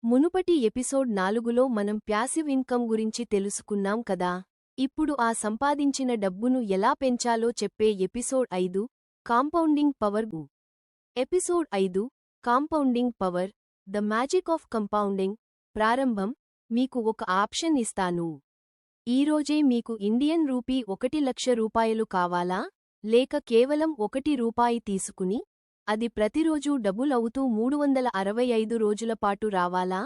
మునుపటి ఎపిసోడ్ 4లో మనం passive income గురించి తెలుసుకున్నాం కదా. ఇప్పుడు ఆ సంపాదించిన డబ్బును ఎలా పెంచాలో చెప్పే episode 5 compounding power. Episode 5 compounding power the magic of compounding ప్రారంభం. మీకు ఒక ఆప్షన్ ఇస్తాను. ఈరోజే మీకు ఇండియన్ రూపీ 1,00,000 రూపాయలు కావాలా, లేక కేవలం 1 రూపాయి తీసుకుని అది ప్రతిరోజూ డబుల్ అవుతూ 365 రోజుల పాటు రావాలా?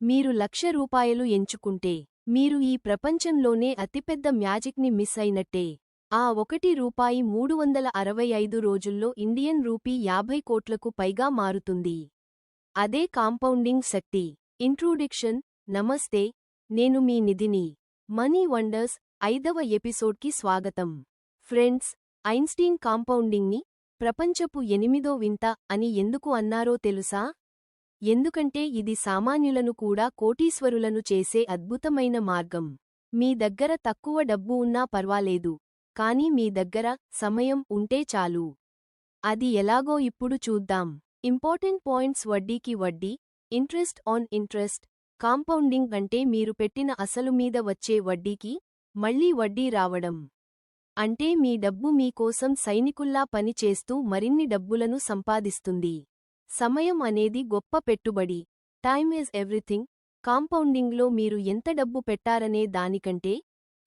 మీరు 1,00,000 రూపాయలు ఎంచుకుంటే మీరు ఈ ప్రపంచంలోనే అతిపెద్ద మ్యాజిక్ని మిస్ అయినట్టే. ఆ 1 రూపాయి 365 రోజుల్లో ఇండియన్ రూపీ 50 కోట్లకు పైగా మారుతుంది. అదే కాంపౌండింగ్ శక్తి. ఇంట్రొడక్షన్. నమస్తే, నేను మీ నిధిని. మనీ వండర్స్ 5వ ఎపిసోడ్కి స్వాగతం. ఫ్రెండ్స్, ఐన్స్టీన్ కాంపౌండింగ్ని ప్రపంచపు 8వ వింత అని ఎందుకు అన్నారో తెలుసా? ఎందుకంటే ఇది సామాన్యులను కూడా కోటీశ్వరులను చేసే అద్భుతమైన మార్గం. మీ దగ్గర తక్కువ డబ్బు ఉన్నా పర్వాలేదు, కానీ మీ దగ్గర సమయం ఉంటే చాలు. అది ఎలాగో ఇప్పుడు చూద్దాం. Important points. వడ్డీకి వడ్డీ, ఇంట్రెస్ట్ ఆన్ ఇంట్రెస్ట్. కాంపౌండింగ్ అంటే మీరు పెట్టిన అసలు మీద వచ్చే వడ్డీకి మళ్లీ వడ్డీ రావడం. అంటే మీ డబ్బు మీకోసం సైనికుల్లా పని చేస్తూ మరిన్ని డబ్బులను సంపాదిస్తుంది. సమయం అనేది గొప్ప పెట్టుబడి. Time is everything. కాంపౌండింగ్లో మీరు ఎంత డబ్బు పెట్టారనే దానికంటే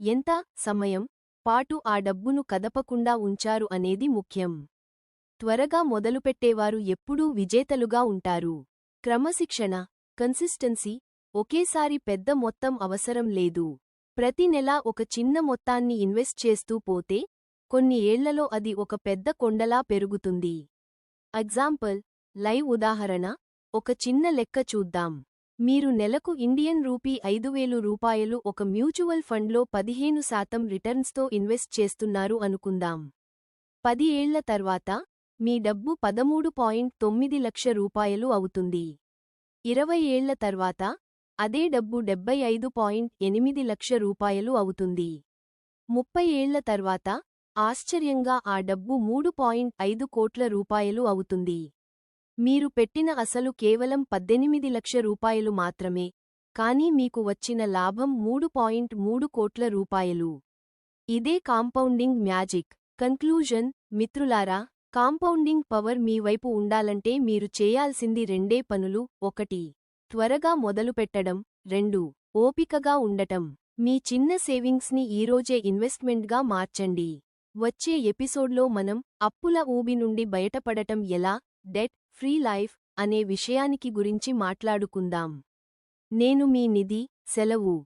ఎంత సమయం పాటు ఆ డబ్బును కదపకుండా ఉంచారు అనేది ముఖ్యం. త్వరగా మొదలుపెట్టేవారు ఎప్పుడూ విజేతలుగా ఉంటారు. క్రమశిక్షణ, కన్సిస్టెన్సీ. ఒకేసారి పెద్ద మొత్తం అవసరం లేదు. ప్రతి నెలా ఒక చిన్న మొత్తాన్ని ఇన్వెస్ట్ చేస్తూ పోతే కొన్ని ఏళ్లలో అది ఒక పెద్ద కొండలా పెరుగుతుంది. ఎగ్జాంపుల్. లైవ్ ఉదాహరణ. ఒక చిన్న లెక్క చూద్దాం. మీరు నెలకు ఇండియన్ రూపీ 5,000 రూపాయలు ఒక మ్యూచువల్ ఫండ్లో 15% రిటర్న్స్తో ఇన్వెస్ట్ చేస్తున్నారు అనుకుందాం. 10 ఏళ్ల తర్వాత మీ డబ్బు 13.9 లక్షల రూపాయలు అవుతుంది. 20 ఏళ్ల తర్వాత అదే డబ్బు 75.8 లక్షల రూపాయలు అవుతుంది. 30 ఏళ్ల తర్వాత ఆశ్చర్యంగా ఆ డబ్బు 3.5 కోట్ల రూపాయలు అవుతుంది. మీరు పెట్టిన అసలు కేవలం 18 లక్షల రూపాయలు మాత్రమే, కానీ మీకు వచ్చిన లాభం 3.3 కోట్ల రూపాయలు. ఇదే కాంపౌండింగ్ మ్యాజిక్. కన్క్లూజన్. మిత్రులారా, కాంపౌండింగ్ పవర్ మీ వైపు ఉండాలంటే మీరు చేయాల్సింది రెండే పనులు. 1. త్వరగా మొదలుపెట్టడం. 2. ఓపికగా ఉండటం. మీ చిన్న సేవింగ్స్ని ఈరోజే ఇన్వెస్ట్మెంట్గా మార్చండి. వచ్చే ఎపిసోడ్లో మనం అప్పుల ఊబి నుండి బయటపడటం ఎలా, డెట్ ఫ్రీ లైఫ్ అనే విషయానికి గురించి మాట్లాడుకుందాం. నేను మీ నిధి. సెలవు.